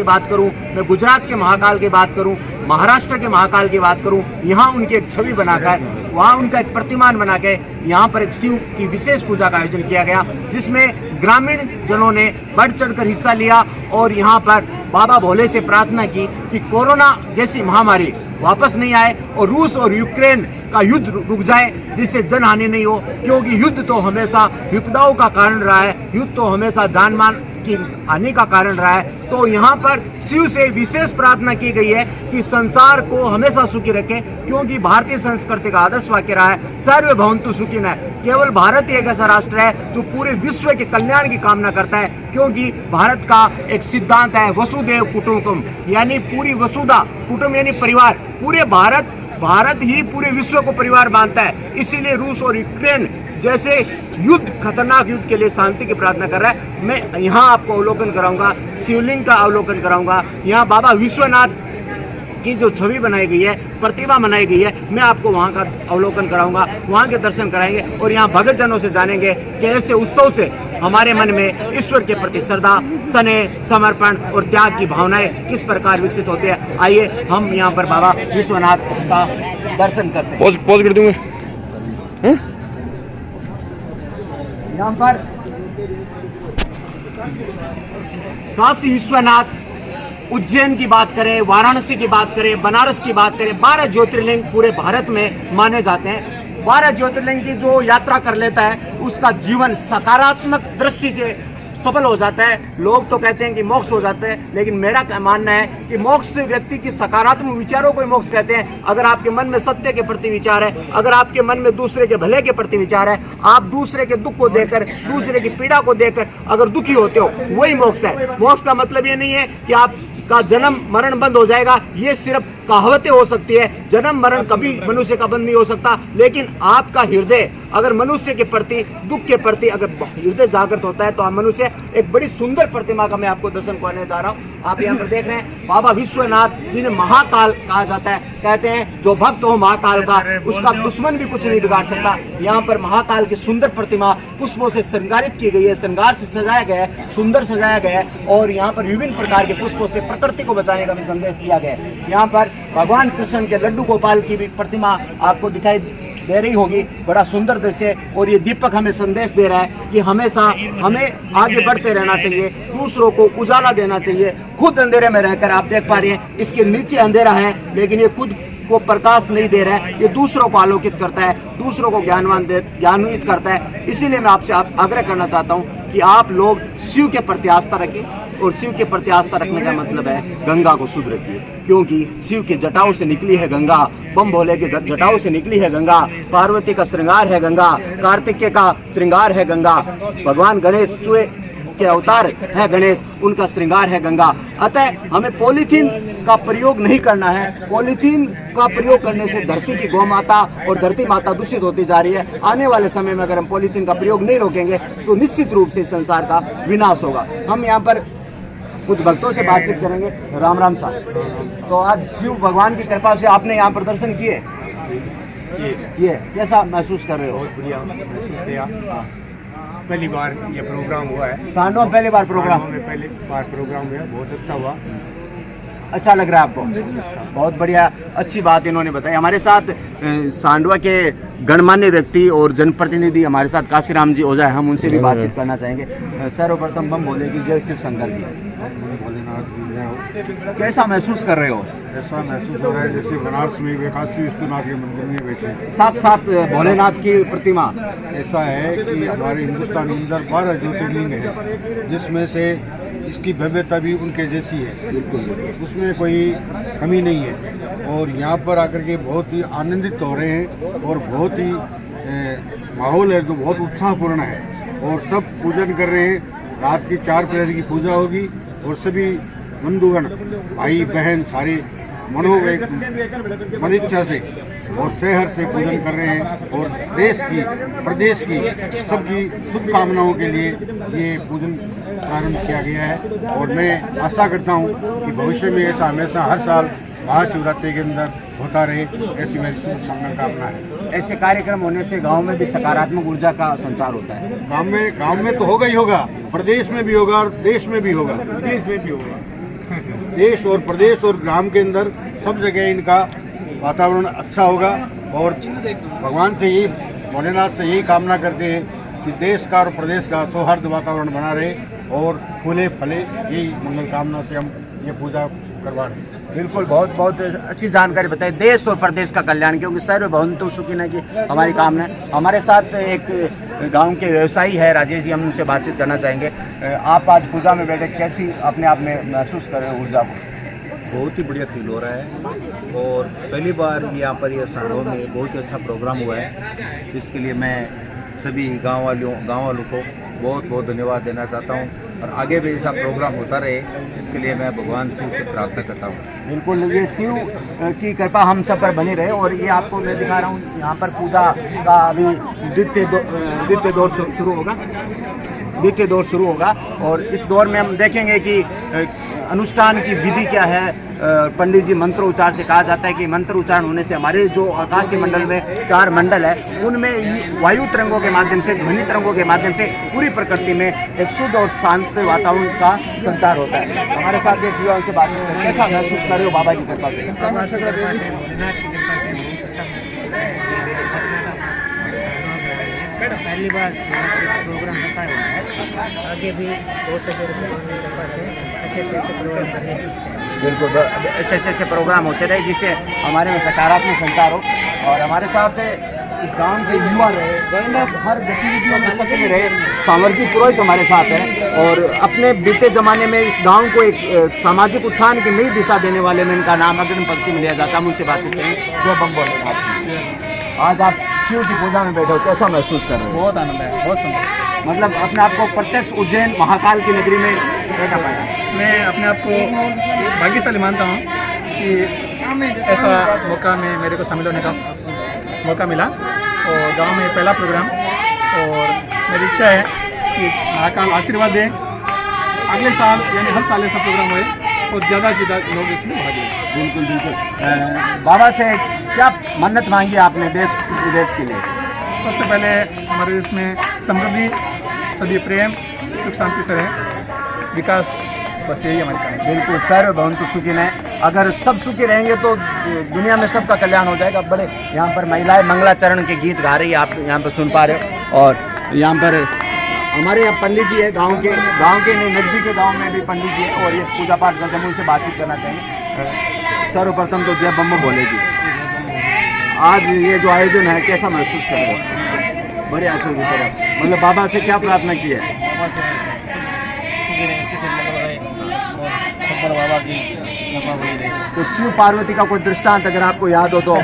की बात करूं, मैं गुजरात के महाकाल की बात करूं, महाराष्ट्र के महाकाल की बात करूं, यहाँ उनकी एक छवि बनाकर, वहाँ उनका एक प्रतिमान बना के यहाँ पर एक शिव की विशेष पूजा का आयोजन किया गया, जिसमें ग्रामीण जनों ने बढ़ चढ़कर हिस्सा लिया और यहाँ पर बाबा भोले से प्रार्थना की कि कोरोना जैसी महामारी वापस नहीं आए और रूस और यूक्रेन का युद्ध रुक जाए, जिससे जन हानि नहीं हो, क्योंकि युद्ध तो हमेशा विपदाओं का कारण रहा है, युद्ध तो हमेशा जान मान की हानि का कारण रहा है। तो यहाँ पर शिव से विशेष प्रार्थना की गई है कि संसार को हमेशा सुखी रखे, क्योंकि भारतीय संस्कृति का आदर्श वाक्य रहा है सर्वे भवन्तु सुखिनः। केवल भारत ही एक ऐसा राष्ट्र है जो पूरे विश्व के कल्याण की कामना करता है, क्योंकि भारत का एक सिद्धांत है वसुदेव कुटुंबकम, यानी पूरी वसुधा, कुटुंब यानी परिवार, पूरे भारत ही पूरे विश्व को परिवार मानता है। इसीलिए रूस और यूक्रेन जैसे युद्ध, खतरनाक युद्ध के लिए शांति की प्रार्थना कर रहा है। मैं यहाँ आपको अवलोकन कराऊंगा, शिवलिंग का अवलोकन कराऊंगा, यहाँ बाबा विश्वनाथ की जो छवि बनाई गई है, प्रतिमा बनाई गई है, मैं आपको वहाँ का अवलोकन कराऊंगा, वहाँ के दर्शन कराएंगे और यहाँ भगत जनों से जानेंगे कि ऐसे उत्सव से हमारे मन में ईश्वर के प्रति श्रद्धा, स्नेह, समर्पण और त्याग की भावनाएं किस प्रकार विकसित होती है। आइए हम यहाँ पर बाबा विश्वनाथ का दर्शन करते हैं। पॉज कर दूंगा। यहाँ पर काशी विश्वनाथ, उज्जैन की बात करें, वाराणसी की बात करें, बनारस की बात करें, 12 ज्योतिर्लिंग पूरे भारत में माने जाते हैं। 12 ज्योतिर्लिंग की जो यात्रा कर लेता है उसका जीवन सकारात्मक दृष्टि से सफल हो जाता है। लोग तो कहते हैं कि मोक्ष हो जाता है, लेकिन मेरा मानना है कि मोक्ष से व्यक्ति की सकारात्मक विचारों को ही मोक्ष कहते हैं। अगर आपके मन में सत्य के प्रति विचार है, अगर आपके मन में दूसरे के भले के प्रति विचार है, आप दूसरे के दुख को देखकर, दूसरे की पीड़ा को देखकर अगर दुखी होते हो, वही मोक्ष है। मोक्ष का मतलब ये नहीं है कि आपका जन्म मरण बंद हो जाएगा, ये सिर्फ कहावतें हो सकती है। जन्म मरण कभी मनुष्य का बंद नहीं हो सकता, लेकिन आपका हृदय अगर मनुष्य के प्रति, दुख के प्रति अगर हृदय जागृत होता है तो आप मनुष्य एक बड़ी सुंदर प्रतिमा का मैं आपको दर्शन कराने जा रहा हूँ। आप यहाँ पर देख रहे हैं बाबा विश्वनाथ, जिन्हें महाकाल कहा जाता है। कहते हैं जो भक्त हो महाकाल का, उसका दुश्मन भी कुछ नहीं बिगाड़ सकता। यहाँ पर महाकाल की सुंदर प्रतिमा पुष्पों से श्रृंगारित की गई है, श्रृंगार से सजाया गया है, सुंदर सजाया गया है और यहाँ पर विभिन्न प्रकार के पुष्पों से प्रकृति को बचाने का भी संदेश दिया गया है। यहाँ पर भगवान कृष्ण के लड्डू गोपाल की भी प्रतिमा आपको दिखाई दे रही होगी, बड़ा सुंदर दृश्य। और ये दीपक हमें संदेश दे रहा है कि हमेशा हमें आगे बढ़ते रहना चाहिए, दूसरों को उजाला देना चाहिए। खुद अंधेरे में रहकर आप देख पा रहे हैं इसके नीचे अंधेरा है, लेकिन ये खुद को प्रकाश नहीं दे रहा है, ये दूसरों को आलोकित करता है, दूसरों को ज्ञान्वित करता है। इसीलिए मैं आपसे आग्रह करना चाहता हूँ कि आप लोग शिव के प्रति आस्था रखें, और शिव के प्रति आस्था रखने का मतलब है गंगा को शुद्ध रखिए, क्योंकि शिव के जटाओं से निकली है गंगा, बम भोले के जटाओं से निकली है गंगा, पार्वती का श्रृंगार है गंगा, कार्तिकेय का श्रृंगार है गंगा, भगवान गणेश चूहे के अवतार है गणेश, उनका श्रृंगार है गंगा। अतः हमें पॉलीथीन का प्रयोग नहीं करना है। पॉलीथीन का प्रयोग करने से धरती की गौ माता और धरती माता दूषित होती जा रही है। आने वाले समय में अगर हम पॉलीथीन का प्रयोग नहीं रोकेंगे तो निश्चित रूप से संसार का विनाश होगा। हम यहाँ पर कुछ भक्तों से बातचीत करेंगे। राम राम साहब। तो आज शिव भगवान की कृपा से आपने यहाँ पर दर्शन किए, कैसा महसूस कर रहे हो? बहुत बढ़िया महसूस किया। पहली बार ये प्रोग्राम हुआ है सांडों में, पहली बार प्रोग्राम में, पहली बार प्रोग्राम हुआ, बहुत अच्छा हुआ। अच्छा लग रहा है आपको? बहुत बढ़िया, अच्छी बात इन्होंने बताई। हमारे साथ सांडवा के गणमान्य व्यक्ति और जनप्रतिनिधि हमारे साथ काशीराम जी ओझा है, हम उनसे भी बातचीत करना चाहेंगे। सर्वप्रथम बम भोले की जय, शिव शंकर की। कैसा महसूस कर रहे हो? ऐसा महसूस हो रहा है जैसे बनारस में काशी विश्वनाथ के मंदिर में बैठे साथ भोलेनाथ की प्रतिमा। ऐसा है कि हमारे हिंदुस्तान के अंदर 12 ज्योतिर्लिंग है, जिसमें से इसकी भव्यता भी उनके जैसी है, बिल्कुल उसमें कोई कमी नहीं है। और यहाँ पर आकर के बहुत ही आनंदित हो रहे हैं और बहुत ही माहौल है जो बहुत उत्साहपूर्ण है और सब पूजन कर रहे हैं। रात की 4 पहर की पूजा होगी और सभी बंधुगण, भाई बहन सारे मनिच्छा से और शहर से पूजन कर रहे हैं और देश की, प्रदेश की सबकी शुभकामनाओं के लिए ये पूजन प्रारंभ किया गया है। और मैं आशा करता हूँ कि भविष्य में ऐसा हमेशा हर साल महाशिवरात्रि के अंदर होता रहे, ऐसी मेरी शुभ मंगल कामना है। ऐसे कार्यक्रम होने से गांव में भी सकारात्मक ऊर्जा का संचार होता है। गांव में तो होगा ही होगा, प्रदेश में भी होगा और देश में भी होगा। देश में भी होगा। देश और प्रदेश और ग्राम के अंदर सब जगह इनका वातावरण अच्छा होगा। और भगवान से यही, भोलेनाथ से यही कामना करते हैं कि देश का और प्रदेश का सौहार्द वातावरण बना रहे और फूले फले, यही मंगल कामना से हम ये पूजा करवा रहे हैं। बिल्कुल, बहुत बहुत अच्छी जानकारी बताई, देश और प्रदेश का कल्याण, क्योंकि सर्व भवन्तु सुखिनः की हमारी कामना है। हमारे साथ एक गांव के व्यवसायी है राजेश जी, हम उनसे बातचीत करना चाहेंगे। आप आज पूजा में बैठे, कैसी अपने आप में महसूस कर रहे हो ऊर्जा को? बहुत ही बढ़िया फील हो रहा है और पहली बार यहाँ पर यह सांडों में बहुत ही अच्छा प्रोग्राम हुआ है। इसके लिए मैं सभी गांव वालों को बहुत बहुत धन्यवाद देना चाहता हूँ और आगे भी ऐसा प्रोग्राम होता रहे, इसके लिए मैं भगवान शिव से प्रार्थना करता हूँ। बिल्कुल, ये शिव की कृपा हम सब पर बनी रहे। और ये आपको मैं दिखा रहा हूँ, यहाँ पर पूजा का अभी द्वितीय दौर शुरू होगा और इस दौर में हम देखेंगे कि अनुष्ठान की विधि क्या है। पंडित जी मंत्र उच्चार से कहा जाता है कि मंत्र उच्चारण होने से हमारे जो आकाशीय मंडल में 4 मंडल है, उनमें वायु तरंगों के माध्यम से, ध्वनि तरंगों के माध्यम से पूरी प्रकृति में एक शुद्ध और शांत वातावरण का संचार होता है। हमारे साथ एक युवा से बातचीत करें, कैसा महसूस कर रहे हो बाबा की कृपा से? पहली बार प्रोग्राम होता है, आगे भी हो सके तो भगवान की कृपा से अच्छे से ऐसे प्रोग्राम करने की इच्छा है। बिल्कुल, अच्छे प्रोग्राम होते रहे जिससे हमारे में सकारात्मक संचार हो। और हमारे साथ इस गाँव के युवा रहे, हर गतिविधियों में सक्रिय रहे। सामर्जिक पुरोहित हमारे साथ है और अपने बीते जमाने में इस गांव को एक सामाजिक उत्थान की नई दिशा देने वाले में इनका नाम अग्रिम पंक्ति में लिया जाता है। हम उनसे बातचीत करें। जय बम भोलेनाथ। आज आप शिव की पूजा में बैठे हो, कैसा महसूस कर रहे हो? बहुत आनंद है, बहुत सुंदर। मतलब अपने आप को प्रत्यक्ष उज्जैन महाकाल की नगरी में बैठा पाया। मैं अपने आप को भाग्यशाली मानता हूँ कि ऐसा मौका में मेरे को शामिल होने का मौका मिला और गांव में पहला प्रोग्राम। और मेरी इच्छा है कि महाकाल आशीर्वाद दें, अगले साल यानी हर साल ऐसा प्रोग्राम हुए और ज़्यादा से ज़्यादा लोग इसमें भाग लें। बिल्कुल। बाबा से क्या मन्नत मांगी आपने देश विदेश के लिए? सबसे पहले हमारे देश में समृद्धि, सभी प्रेम, सुख शांति से रहे, विकास, बस यही हमारी कहानी। बिल्कुल, सर्व भवन्तु सुखिनः। अगर सब सुखी रहेंगे तो दुनिया में सबका कल्याण हो जाएगा। बड़े यहाँ पर महिलाएं मंगलाचरण के गीत गा रही है, आप यहाँ पर सुन पा रहे हो। और यहाँ पर हमारे यहाँ पंडित जी है, गांव के नज़दीक के गांव में भी पंडित जी है और ये पूजा पाठ करते हैं। उनसे बातचीत करना चाहेंगे। सर्वप्रथम तो जय बम भोलेगी। आज ये जो आयोजन है, कैसा महसूस कर रहे हो? बड़े आशा की तरह, मतलब बाबा से क्या प्रार्थना की है? बाबा की तो शिव पार्वती का कोई दृष्टांत अगर आपको याद हो तो?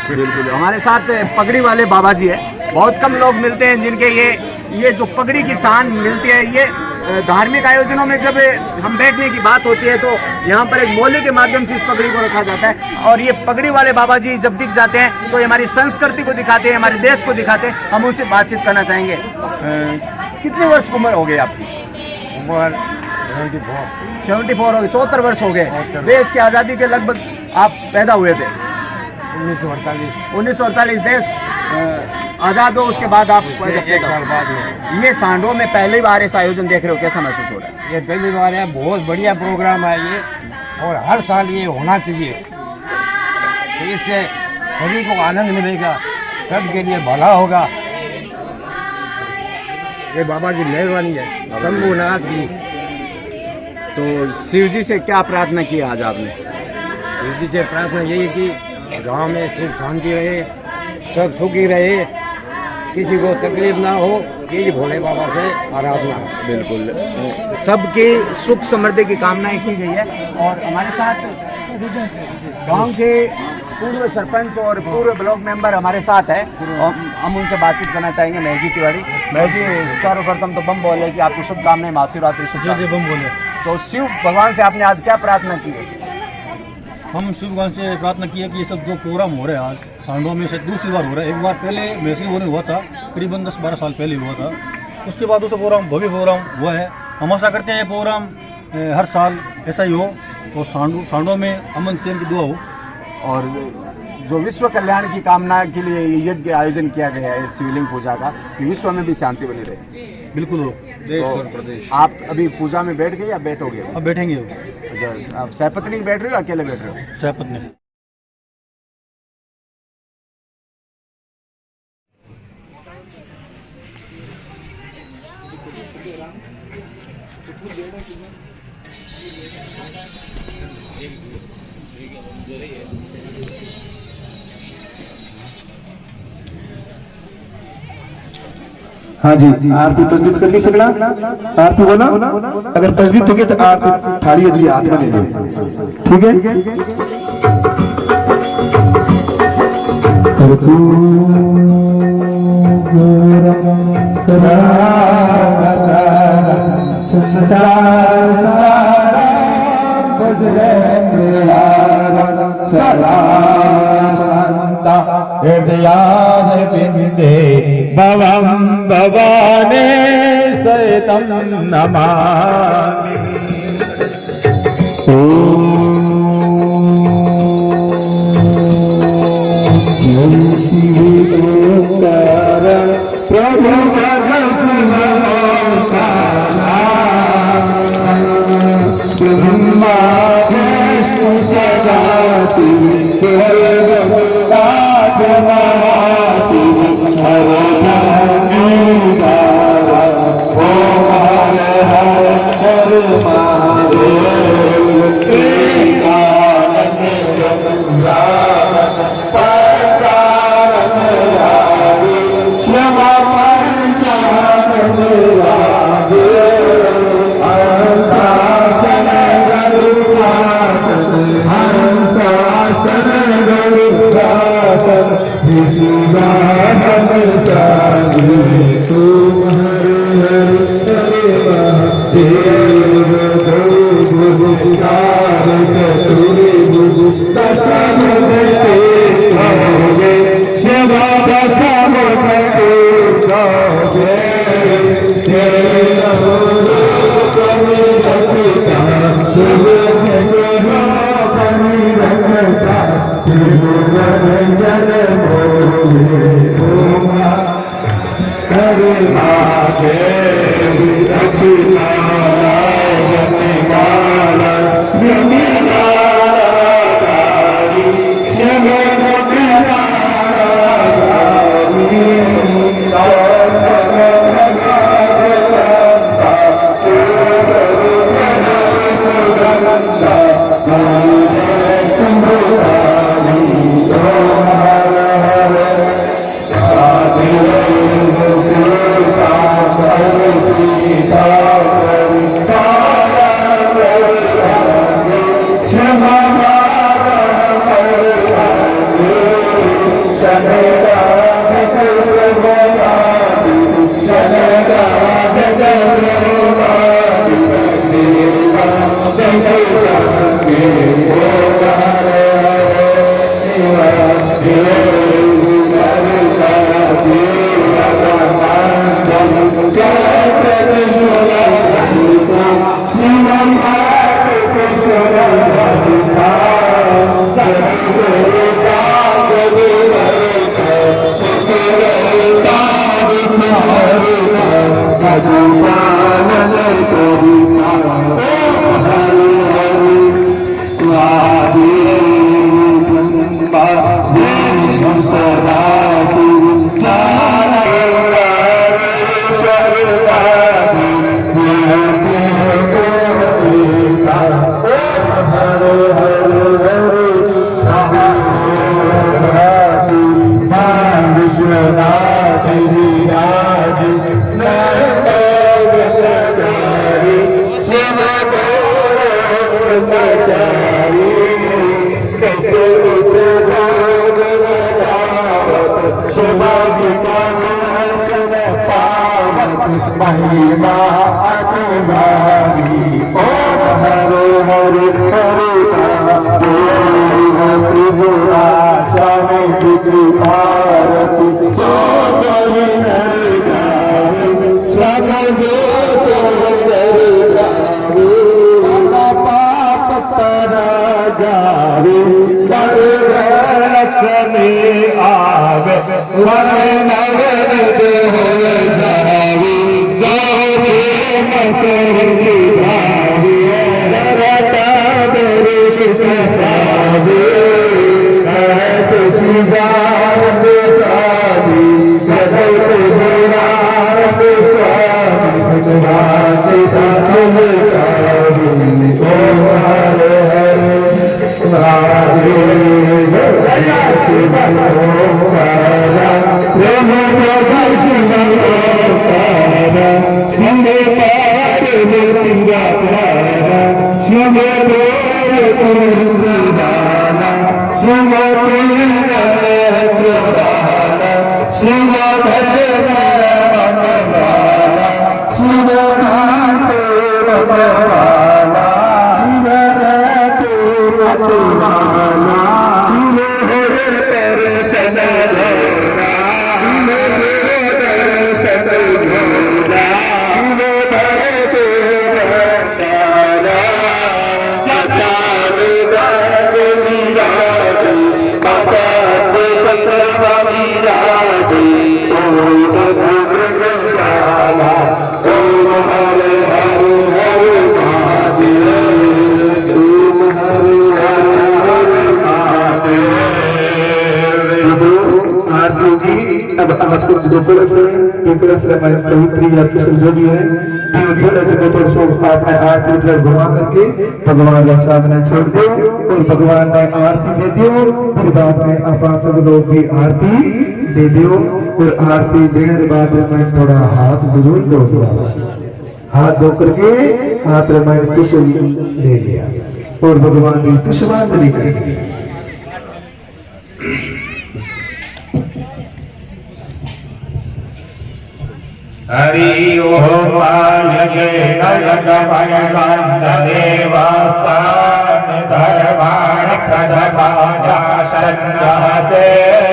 बिल्कुल, हमारे साथ पगड़ी वाले बाबा जी है। बहुत कम लोग मिलते हैं जिनके ये जो पगड़ी की शान मिलती है। ये धार्मिक आयोजनों में जब हम बैठने की बात होती है तो यहाँ पर एक मोले के माध्यम से इस पगड़ी को रखा जाता है और ये पगड़ी वाले बाबा जी जब दिख जाते हैं तो ये हमारी संस्कृति को दिखाते हैं, हमारे देश को दिखाते हैं। हम उनसे बातचीत करना चाहेंगे। कितने वर्ष की उम्र हो गई आपकी? उम्र 74 हो गए, 74 वर्ष हो गए। देश की आज़ादी के लगभग आप पैदा हुए थे? 1948 देश आज़ाद हो, उसके बाद आप एक साल बाद ये सांडों में पहली बार ऐसा आयोजन देख रहे हो, कैसा महसूस हो रहा है? ये पहली बार है, बहुत बढ़िया प्रोग्राम है ये और हर साल ये होना चाहिए। तो इससे सभी को आनंद मिलेगा, सबके लिए भला होगा। ये बाबा की मेहरबानी है, शंभुनाथ की। तो शिव जी से क्या प्रार्थना की आज आपने? शिव जी से प्रार्थना यही कि गांव में सुख शांति रहे, सब सुखी रहे, किसी को तकलीफ ना हो, यही भोले बाबा से आराधना। बिल्कुल, सबकी सुख समृद्धि की कामनाएं की गई है। और हमारे साथ गांव के पूर्व सरपंच और पूर्व ब्लॉक मेंबर हमारे साथ है और हम उनसे बातचीत करना चाहेंगे। महजी तिवारी। महजी, सर्वप्रथम तो बम बोले कि आपको शुभकामनाएं, आशीर्वाद। बम बोले। तो शिव भगवान से आपने आज क्या प्रार्थना की है? हम शिव भगवान से प्रार्थना की है कि ये सब जो प्रोग्राम हो रहे हैं आज सांडों में से दूसरी बार हो रहा है। एक बार पहले मैसी होने हुआ था, करीबन 10-12 साल पहले हुआ था। उसके बाद दूसरा प्रोग्राम भव्य प्रोग्राम हुआ है। हम आशा करते हैं ये प्रोग्राम हर साल ऐसा ही हो और सांडों में अमन चैन की दुआ हो। और जो विश्व कल्याण की कामना के लिए ये यज्ञ आयोजन किया गया है शिवलिंग पूजा का, कि विश्व में भी शांति बनी रहे। बिल्कुल हो देश और प्रदेश। आप अभी पूजा में बैठ गए या बैठोगे? अब बैठेंगे। अच्छा, आप सहपत्नी बैठ रहे हो, अकेले बैठ रहे हो? सहपत्नी। हाँ जी, आरती प्रज्वलित कर ली सगड़ा। आरती बोला, अगर प्रज्वलित हो गया तो आरती थाली अजली हाथ में ले लो, ठीक हृदयारविन्दे भवं भवाने सहितं नमामि। जय शिवोत्तर प्रभु ब्रह्मा विष्णु सदा शिव महिमा अतिभारी ओम हरे हरे हरे प्रभु आशा में भारती जो सब जो पाप परा जावे लक्ष्मण मन नवद हो जावे जावे मसरी भावे रता दर्श पावे कहत सिगार बेसादी कहत बुरार बेसादी भगवान सीता तुम सारी ओम हरे हरे राधे शिव ओंकारा प्रेम प्रभु शिव ओंकारा सिंह पार मृत्युंगा पारा शिव देव कुंदाना शिव तेरा प्रभाला शिव भजन मनमाला शिव कांते रमवाला शिव राते रतवाला अब कुछ जो कलश हमारे पवित्र या किस्म जो भी है आपने आरती उठकर घुमा करके भगवान के सामने छोड़ दो और भगवान ने आरती दे दियो। फिर बाद में आप सब लोग भी आरती दे दियो और आरती देने के बाद मैं थोड़ा हाथ जरूर धो दिया। हाथ धो करके हाथ में मैंने कुशल ले लिया और भगवान की पुष्पांजलि कर दी। हरि ओम जगे नगमय कांत देवास्तान धर्माण प्रदमाजा संगते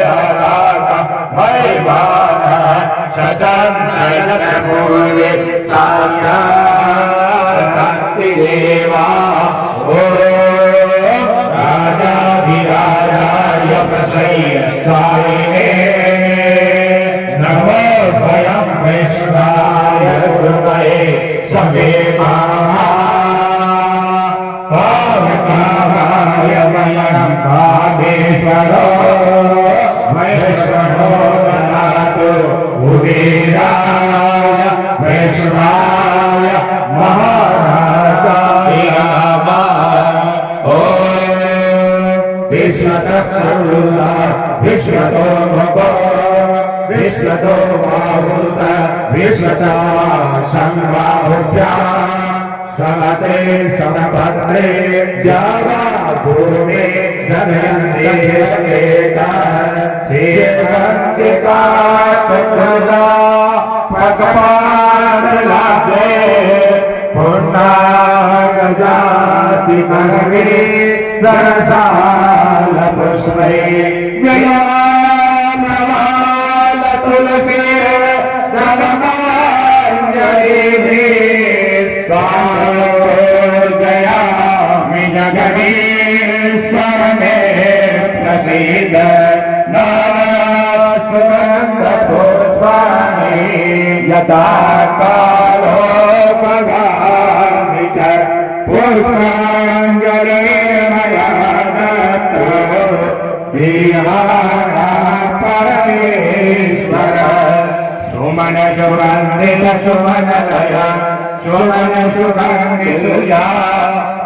हराक मैवान शतंत्र पूर्वे साया शक्ति देवा ओम राजा विराजाय प्रसय साइने नमो भयं वैष्णाय कृपये समे पावकाय मयं भागेश्वरो वैष्णवो ददातु कुबेराय वैष्णाय महाराजाय विश्वतः सर्वदा विश्वतो भगो विश्वतो बाहुत विश्वता संबाहुभ्या समते समभद्रे द्यावा भूमि जनयन्ति एका श्रीवन्तिका तुजा भगवान लागे पुण्णागजाति कर्मे दरसाल पुष्पे तुलसी धर्मांजलि जयामि जगदीश्वर में प्रसीद नास्वन्द पुष्पाणि यथा कालो भगामि च पुष्पांजलि मया दत्तो विहारा परमेश्वर सुमन सुगंधित सुमन लया सुमन सुगंधि सुजा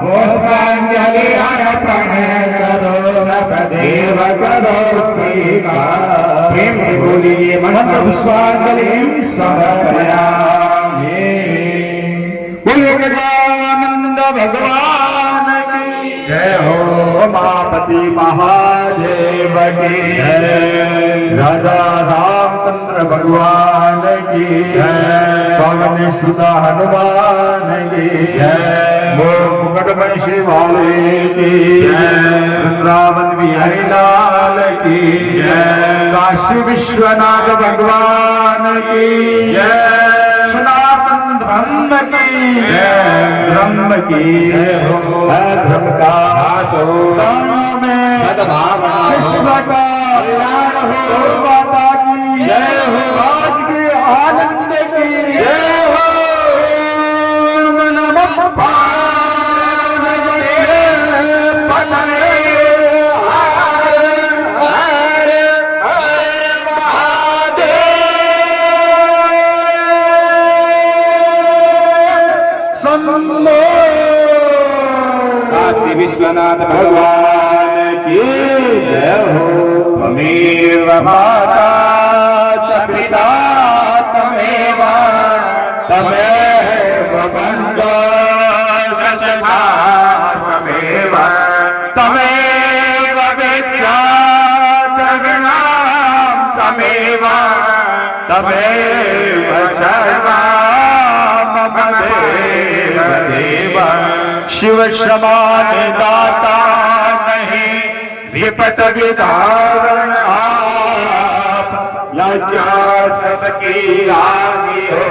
पुष्पांजलि अर्पण करो सब देव करो स्वीकार। प्रेम से बोलिए मन पुष्पांजलि समर्पयामि। बोलिए गजानंद भगवान की जय हो। उमापति महादेव की जय। राजा रामचंद्र भगवान की जय। पवन सुत हनुमान की जय। मुकुटवंशी वाले की जय। वृंदावन बिहारी लाल की जय। काशी विश्वनाथ भगवान की जय। सनातन धर्म की जय। ब्रह्म की जय हो। धर्म का में विश्व का कल्याण हो। विश्वनाथ भगवान की जय हो। त्वमेव माता च पिता त्वमेव त्वमेव बन्धो सखा त्वमेव त्वमेव विद्या त्वमेव त्वमेव सर्वं ममदेव देव। शिव समान दाता नहीं विपत विदारण आप, लज्जा सबकी रानी हो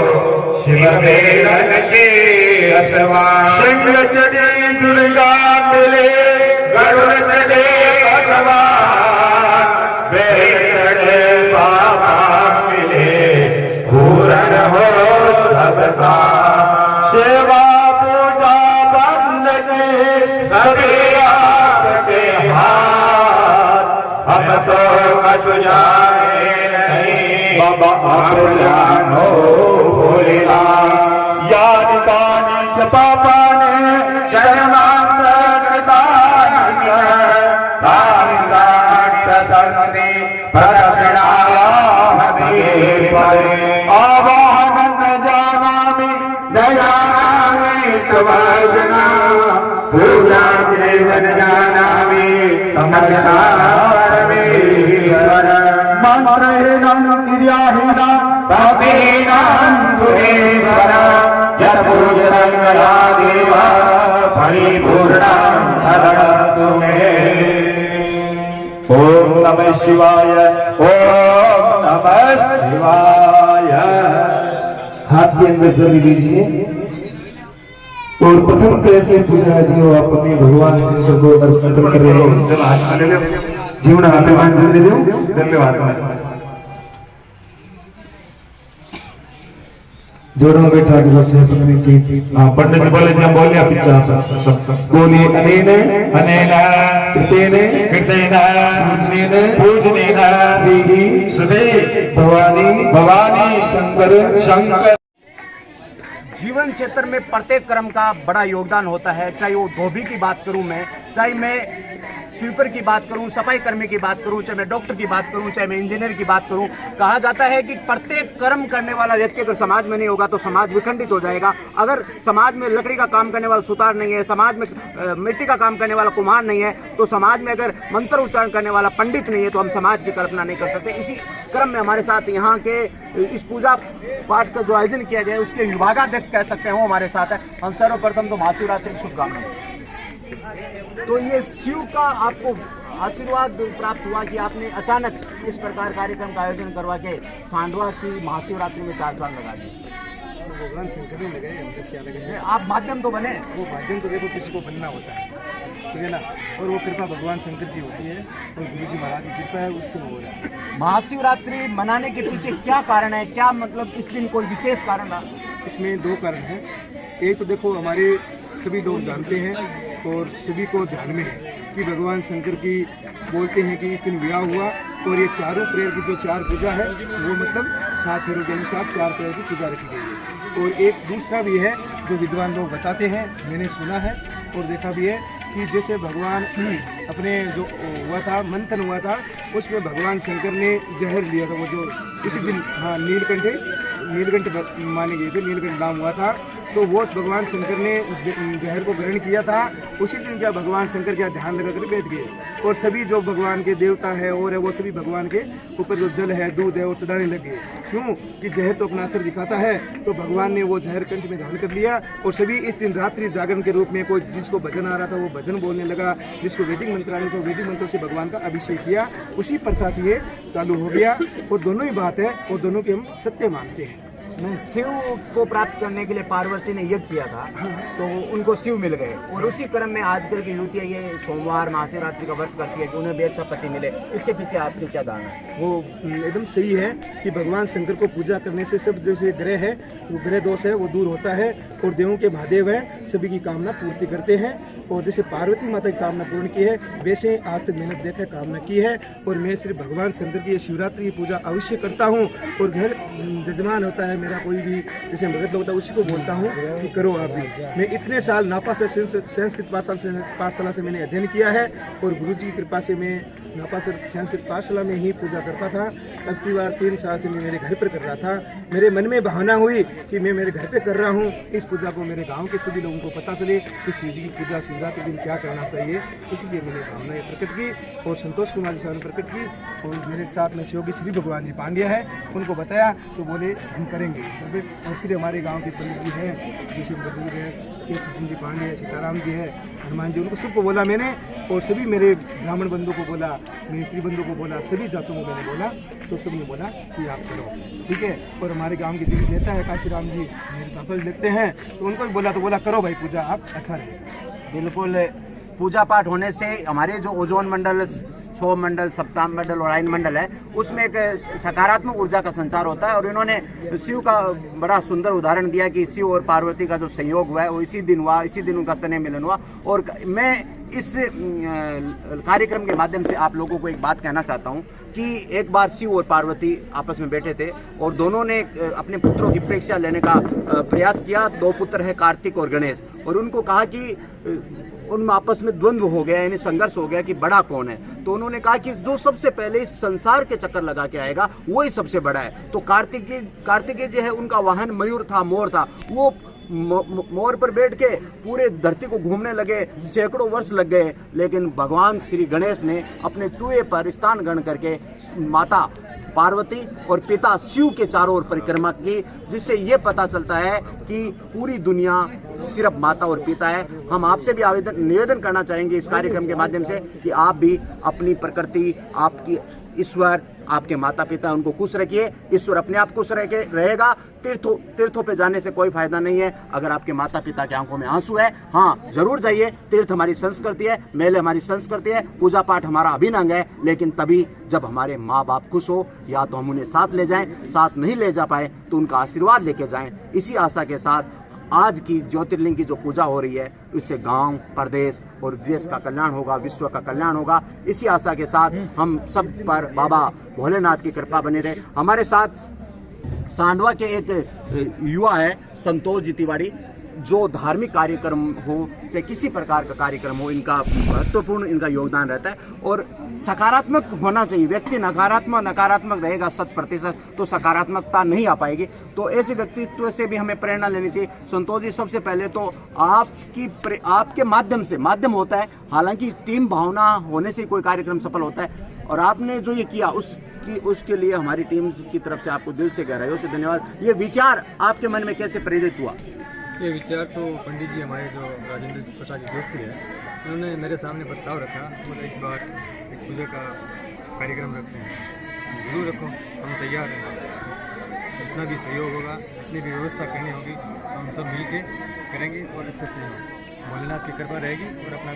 शिव मेलन के असवार। सिंह चढ़े दुर्गा मिले गरुड़ चढ़े भगवान, बेल चढ़े बाबा मिले पूर्ण हो सबका। सेवा पूजा बंदगी सभी आपके हाथ, हम तो कछ जाने नहीं बाबा आप जानो भोलेना। याद पानी छपा पाने जयमांत कृतांत प्रसन्नति प्रदक्षिणा आवाहन जानामि दयामि तवाजना, पूजा जीवन जानामि समर्पयामि। मंत्रहीनं क्रियाहीनं भक्तिहीनं सुरेश्वर, यत् पूजितं मया देव परिपूर्णं तदस्तु मे। ओम नमः शिवाय, ओम नमः शिवाय। हाथ के अंदर जल लीजिए और प्रथम करके पूजा जी हो आप अपने भगवान शंकर को दर्शन कर रहे हो। जीवन हाथ में जल दे दो, जल लो हाथ में। जोड़ों में बैठा जी बस पत्नी सीट। हाँ पंडित जी बोले जी हम बोले पीछे आप सबका बोलिए। अनेन अनेन कृतेन कृतेन पूजनेन पूजनेन श्री श्री भवानी भवानी शंकर शंकर। जीवन क्षेत्र में प्रत्येक कर्म का बड़ा योगदान होता है। चाहे वो धोबी की बात करूं मैं, चाहे मैं स्वीपर की बात करूं, सफाई कर्मी की बात करूं, चाहे मैं डॉक्टर की बात करूं, चाहे मैं इंजीनियर की बात करूं। कहा जाता है कि प्रत्येक कर्म करने वाला व्यक्ति अगर समाज में नहीं होगा तो समाज विखंडित हो जाएगा। अगर समाज में लकड़ी का काम करने वाला सुतार नहीं है, समाज में मिट्टी का काम करने वाला कुम्हार नहीं है, तो समाज में अगर मंत्र उच्चारण करने वाला पंडित नहीं है तो हम समाज की कल्पना नहीं कर सकते। इसी क्रम में हमारे साथ यहाँ के इस पूजा पाठ का जो आयोजन किया गया है उसके विभागाध्यक्ष कह सकते हैं वो हमारे साथ है। हम सर्वप्रथम तो महाशिवरात्रि की शुभकामनाएं। तो ये शिव का आपको आशीर्वाद प्राप्त हुआ कि आपने अचानक इस प्रकार कार्यक्रम का आयोजन करवा के सांडवा की महाशिवरात्रि में 4 साल लगा दिए। भगवान शंकर ने लगाए, हम क्या लगाए। आप माध्यम तो बने, वो माध्यम तो देखो किसी को बनना होता है, ठीक है ना। और वो कृपा भगवान शंकर की होती है और गुरु जी महाराज की कृपा है, उससे हो रहा है। महाशिवरात्रि मनाने के पीछे क्या कारण है? क्या मतलब इस दिन कोई विशेष कारण है? इसमें 2 कारण हैं। एक तो देखो हमारे सभी लोग जानते हैं और सभी को ध्यान में है कि भगवान शंकर की बोलते हैं कि इस दिन विवाह हुआ और ये चारों प्रेयर की जो 4 पूजा है वो मतलब 7 फेरों के अनुसार 4 प्रेयर की पूजा रखी गई है। और एक दूसरा भी है जो विद्वान लोग बताते हैं, मैंने सुना है और देखा भी है कि जैसे भगवान अपने जो हुआ था मंथन हुआ था उसमें भगवान शंकर ने जहर लिया था, वो जो उसी दिन हाँ नीलकंठ माने गए थे, नीलकंठ नाम हुआ था। तो वो भगवान शंकर ने जहर को ग्रहण किया था। उसी दिन क्या भगवान शंकर क्या ध्यान लगा कर बैठ गए और सभी जो भगवान के देवता है और है वो सभी भगवान के ऊपर जो जल है दूध है वो चढ़ाने लग गए। क्यों कि जहर तो अपना असर दिखाता है, तो भगवान ने वो जहर कंठ में धारण कर लिया और सभी इस दिन रात्रि जागरण के रूप में कोई जिसको भजन आ रहा था वो भजन बोलने लगा, जिसको वैदिक मंत्र आने तो वैदिक मंत्रों से भगवान का अभिषेक किया। उसी प्रथा से ये चालू हो गया और दोनों ही बात है और दोनों के हम सत्य मानते हैं। मैं शिव को प्राप्त करने के लिए पार्वती ने यज्ञ किया था तो उनको शिव मिल गए और उसी क्रम में आजकल की युवतियाँ ये सोमवार महाशिवरात्रि का व्रत करती है कि उन्हें भी अच्छा पति मिले। इसके पीछे आपकी क्या दान है? वो एकदम सही है कि भगवान शंकर को पूजा करने से सब जैसे ग्रह है वो ग्रह दोष है वो दूर होता है और देवों के महादेव है सभी की कामना पूर्ति करते हैं। और जैसे पार्वती माता की कामना पूर्ण की है वैसे आज तक मेहनत देखकर कामना की है और मैं सिर्फ भगवान शंकर की शिवरात्रि की पूजा अवश्य करता हूँ और घर जजमान होता है मेरा कोई भी जैसे भगत लोग होता है उसी को बोलता हूँ कि करो आप भी। मैं इतने साल नापा से संस्कृत पाठशाला से मैंने अध्ययन किया है और गुरुजी की कृपा से मैं नापा से संस्कृत पाठशाला में ही पूजा करता था। अब की बार 3 साल से मैं मेरे घर पर कर रहा था। मेरे मन में भावना हुई कि मैं मेरे घर पे कर रहा हूँ, इस पूजा को मेरे गांव के सभी लोगों को पता चले कि शिव जी की पूजा शिवरात्रि के दिन क्या करना चाहिए। इसलिए मैंने भावनाएं प्रकट की और संतोष कुमार जी साहब ने प्रकट की और मेरे साथ में सहयोगी श्री भगवान जी पांड्या है, उनको बताया तो बोले हम करेंगे ये सब। और फिर हमारे गाँव के पंडित जी हैं जैसे बदूर है, केसी सिंह जी पांडे है, सीताराम जी है, हनुमान जी, उनको सबको बोला मैंने और सभी मेरे ब्राह्मण बंधु को बोला, मेरे श्री बंधु को बोला, सभी जातों को मैंने बोला तो सबने बोला कि आप करो, ठीक है। और हमारे गांव के दिग्गज नेता है काशीराम जी, मेरे चाचा जी लगते हैं, तो उनको भी बोला तो बोला करो भाई पूजा आप, अच्छा रहेगा। बिल्कुल, पूजा पाठ होने से हमारे जो ओजोन मंडल, क्षोभ मंडल, सप्ताह मंडल और आयन मंडल है उसमें एक सकारात्मक ऊर्जा का संचार होता है। और इन्होंने शिव का बड़ा सुंदर उदाहरण दिया कि शिव और पार्वती का जो संयोग हुआ है वो इसी दिन हुआ, इसी दिन उनका स्नेह मिलन हुआ। और मैं इस कार्यक्रम के माध्यम से आप लोगों को एक बात कहना चाहता हूँ कि एक बार शिव और पार्वती आपस में बैठे थे और दोनों ने अपने पुत्रों की परीक्षा लेने का प्रयास किया। 2 पुत्र है, कार्तिक और गणेश, और उनको कहा कि उनमें आपस में द्वंद्व हो गया, यानी संघर्ष हो गया कि बड़ा कौन है। तो उन्होंने कहा कि जो सबसे पहले इस संसार के चक्कर लगा के आएगा वही सबसे बड़ा है। तो कार्तिकेय जो है उनका वाहन मयूर था, मोर था, वो मोर पर बैठ के पूरे धरती को घूमने लगे, सैकड़ों वर्ष लग गए। लेकिन भगवान श्री गणेश ने अपने चूहे पर स्थान ग्रहण करके माता पार्वती और पिता शिव के चारों ओर परिक्रमा की, जिससे ये पता चलता है कि पूरी दुनिया सिर्फ माता और पिता है। हम आपसे भी निवेदन करना चाहेंगे इस कार्यक्रम के माध्यम से कि आप भी अपनी प्रकृति, आपकी ईश्वर, आपके माता पिता, उनको खुश रखिए। ईश्वर अपने आप खुश रहेगा। तीर्थों पे जाने से कोई फायदा नहीं है अगर आपके माता पिता की आंखों में आंसू है। हाँ, जरूर जाइए, तीर्थ हमारी संस्कृति है, मेले हमारी संस्कृति है, पूजा पाठ हमारा अभिन्न अंग है, लेकिन तभी जब हमारे माँ बाप खुश हो। या तो हम उन्हें साथ ले जाएं, साथ नहीं ले जा पाए तो उनका आशीर्वाद लेके जाएं। इसी आशा के साथ आज की ज्योतिर्लिंग की जो पूजा हो रही है उससे गांव, प्रदेश और देश का कल्याण होगा, विश्व का कल्याण होगा। इसी आशा के साथ हम सब पर बाबा भोलेनाथ की कृपा बनी रहे। हमारे साथ सांडवा के एक युवा है संतोष जी तिवारी, जो धार्मिक कार्यक्रम हो चाहे किसी प्रकार का कार्यक्रम हो, इनका महत्वपूर्ण इनका योगदान रहता है। और सकारात्मक होना चाहिए। व्यक्ति नकारात्मक रहेगा 100% तो सकारात्मकता नहीं आ पाएगी। तो ऐसे व्यक्तित्व से भी हमें प्रेरणा लेनी चाहिए। संतोष जी, सबसे पहले तो आपके माध्यम होता है, हालांकि टीम भावना होने से कोई कार्यक्रम सफल होता है। और आपने जो ये किया उसके लिए हमारी टीम की तरफ से आपको दिल से गहराइयों से धन्यवाद। ये विचार आपके मन में कैसे प्रेरित हुआ? ये विचार तो पंडित जी हमारे जो राजेंद्र प्रसाद जी जोशी है, उन्होंने मेरे सामने प्रस्ताव रखा, मतलब इस बार एक पूजा का कार्यक्रम रखते हैं। जरूर रखो, हम तैयार हैं। जितना भी सहयोग होगा, जितनी भी व्यवस्था करनी होगी, हम सब मिल के करेंगे और अच्छे से भोलेनाथ की कृपा रहेगी और अपना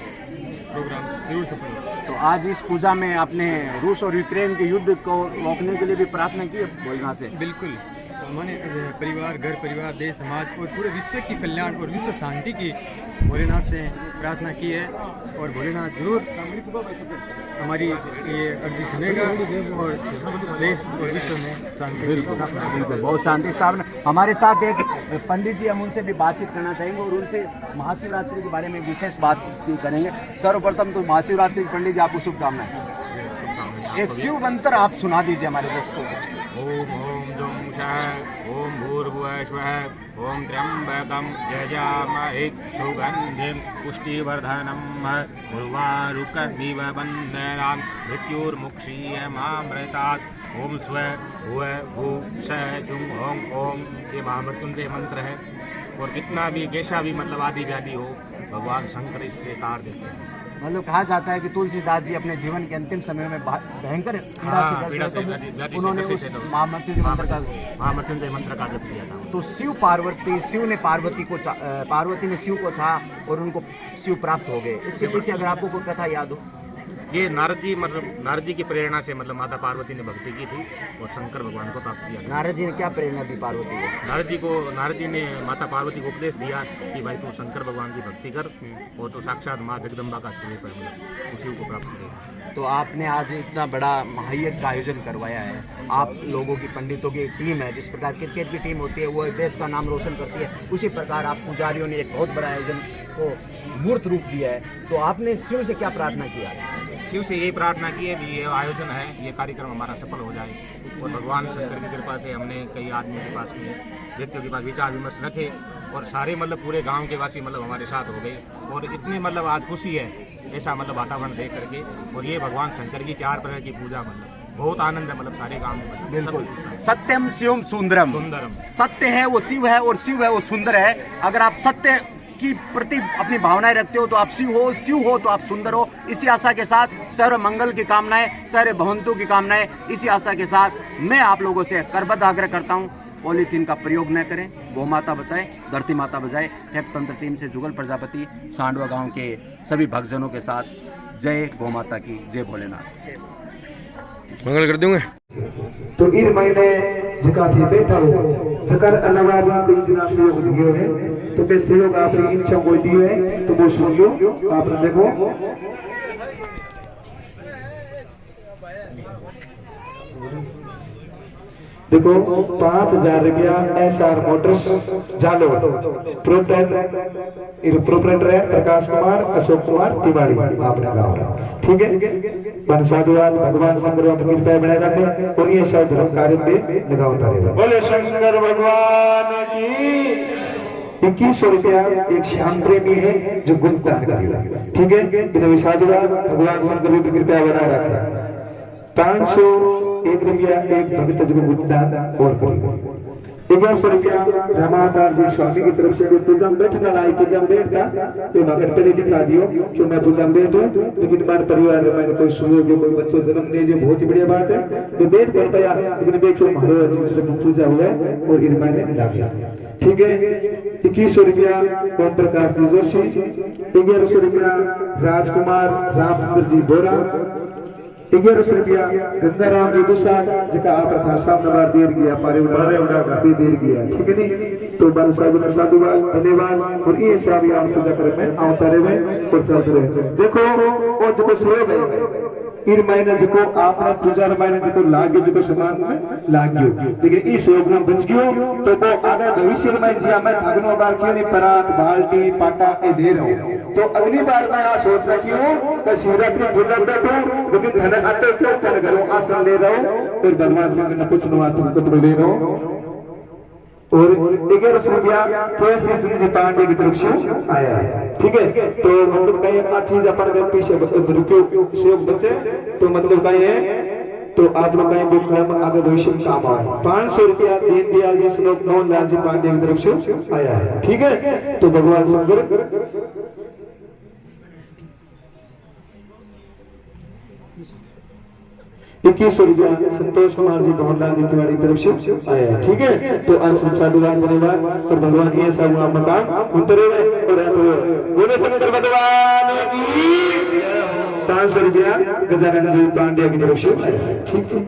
प्रोग्राम जरूर सफल होगा। तो आज इस पूजा में आपने रूस और यूक्रेन के युद्ध को रोकने के लिए भी प्रार्थना की है भोलेनाथ से? बिल्कुल, हमारे परिवार, घर परिवार, देश, समाज और पूरे विश्व की कल्याण और विश्व शांति की भोलेनाथ से प्रार्थना की है। और भोलेनाथ जरूर हमारी ये अर्जी सुनेगा और देश और विश्व में शांति। बिल्कुल, बहुत शांति स्थापना। हमारे साथ एक पंडित जी, हम उनसे भी बातचीत करना चाहेंगे और उनसे महाशिवरात्रि के बारे में विशेष बात करेंगे। सर्वप्रथम तो महाशिवरात्रि पंडित जी आपको शुभकामनाएं। एक शिव मंत्र आप सुना दीजिए हमारे दर्शकों को। ओम जं शः ओम भूर्भुवः स्वः ओम त्र्यंबकं यजामहे सुगन्धिं पुष्टिवर्धनम् उर्वारुकमिव बन्धनान् मृत्युर्मुक्षीयमामृतात् ओम स्व भुव भू श जुं ओम ओम। ये महामृत्युंजय मंत्र है और कितना भी कैसा भी मतलब आदि व्याधि हो, भगवान शंकर इससे तार देते हैं। मतलब कहा जाता है कि तुलसीदास जी अपने जीवन के अंतिम समय में भयंकर पीड़ा से उन्होंने उस महामृत्युंजय मंत्र का जप किया था। तो शिव ने पार्वती ने शिव को चाहा और उनको शिव प्राप्त हो गए। इसके पीछे अगर आपको कोई कथा याद हो? ये नारद जी मतलब नारद जी की प्रेरणा से मतलब माता पार्वती ने भक्ति की थी और शंकर भगवान को प्राप्त किया। नारद जी ने क्या प्रेरणा दी पार्वती को? नारद जी ने माता पार्वती को उपदेश दिया कि भाई तू शंकर भगवान की भक्ति कर और तो साक्षात माँ जगदम्बा का सूर्य पर मतलब उसी को प्राप्त करेगा। तो आपने आज इतना बड़ा महायज्ञ का आयोजन करवाया है, आप लोगों की पंडितों की टीम है, जिस प्रकार क्रिकेट की टीम होती है वो देश का नाम रोशन करती है, उसी प्रकार आप पुजारियों ने एक बहुत बड़ा आयोजन को मूर्त रूप दिया है। तो आपने शिव से क्या प्रार्थना किया? शिव से यही प्रार्थना की है कि ये आयोजन है, ये कार्यक्रम हमारा सफल हो जाए और भगवान शंकर की कृपा से हमने कई आदमियों के पास में व्यक्तियों के पास विचार विमर्श रखे और सारे मतलब पूरे गांव के वासी मतलब हमारे साथ हो गए और इतनी मतलब आज खुशी है ऐसा मतलब वातावरण देख करके। और ये भगवान शंकर की 4 प्रकार की पूजा मतलब बहुत आनंद है मतलब सारे गांव में। बिल्कुल, सत्यम शिवम सुंदरम। सत्य है वो शिव है और शिव है वो सुंदर है। अगर आप सत्य की प्रति अपनी भावनाएं रखते हो तो आप शिव हो तो आप सुंदर हो। इसी आशा के साथ सर्व मंगल की कामनाएं, सर्व भवंतु की कामनाएं, इसी आशा के साथ मैं आप लोगों से करबद्ध आग्रह करता हूं, पॉलीथीन का प्रयोग न करें, गौ माता बचाए, धरती माता बचाए। हेप तंत्र टीम से जुगल प्रजापति, सांडवा गांव के सभी भक्तजनों के साथ जय गौ माता की, जय भोलेनाथ। मंगल कर दूंगे। तो इन महीने जका थी बैठा हो जकर अलावा भी कोई जना सहयोग दियो है तो बे सहयोग आपने इच्छा कोई दियो है तो वो सुन लो। आपने देखो देखो 5000 रुपया SR मोटर्स जालो प्रोपराइटर है प्रकाश कुमार अशोक कुमार तिवारी आपने गाँव रहा। ठीक है, बन साधुवाद भगवान शंकर की कृपा बनाए रखे और ये सब धर्म कार्य में लगाता रहेगा। बोले शंकर भगवान की। 2100 रुपया एक श्याम प्रेमी है जो गुणदान करेगा। ठीक है, बिना साधुवाद भगवान शंकर की कृपा बनाए रखे। 501 रुपया एक भक्त जी को गुणदान और करेगा। 1100 रुपया रामाधार जी स्वामी की तरफ से पूजा में बैठने लाई पूजा में बैठता तो नगर पहले दिखा दियो कि मैं पूजा में बैठूं, लेकिन हमारे परिवार में मैंने कोई सुनो कोई बच्चों जन्म दे दियो, बहुत ही बढ़िया बात है तो बैठ कर पाया, लेकिन देखो महाराज जी की पूजा हुआ और इन मैंने ला गया। ठीक है, 2100 रुपया ओम प्रकाश जी जोशी, 1100 रुपया राजकुमार रामचंद्र जी बोरा, 1100 रुपया गंगाराम जी दूसरा जका आप प्रथा सामने बार देर गया पारे उड़ा का भी देर गया। ठीक है नहीं, तो बाल साहब ने साधुवाद धन्यवाद और ये सब यहाँ पूजा करे में आवता रहे और चलते रहे। देखो वो जो सोए गए इन महीने जो आपने पूजा महीने जो लागे जो सामान में लाग्यो, लेकिन इस योग में बच गयो तो वो आगे भविष्य में जिया मैं थगनो बार क्यों नहीं परात बाल्टी पाटा ए ले रहा हूँ। तो अगली बार मैं यहाँ सोच रखी हूँ कि शिवरात्रि पूजा बैठो लेकिन धन आते क्यों धन करो आसन ले रहा हूँ और भगवान से मैं पूछने वास्ते कपड़े ले रहा हूँ। और 1100 रुपया केसरी सिंह जी पांडे की तरफ से आया है। ठीक है, तो मतलब कहीं अच्छी चीज अपन के पीछे रुपये से बचे तो मतलब कहीं है तो आप लोग कहीं बुक है आगे भविष्य में काम आए। 500 रुपया दीनदयाल जी श्लोक 9 लाल जी पांडे की तरफ से आया है। ठीक है, तो भगवान शंकर 2100 रुपया संतोष कुमार जी धोनलाल जी तिवारी तरफ से आया है। ठीक है, तो अंश साधुवाद धन्यवाद और भगवान ये सब मकान उतरे और बोले शंकर भगवान की। 500 रुपया गजानन जी पांड्या की तरफ से आया है। ठीक है।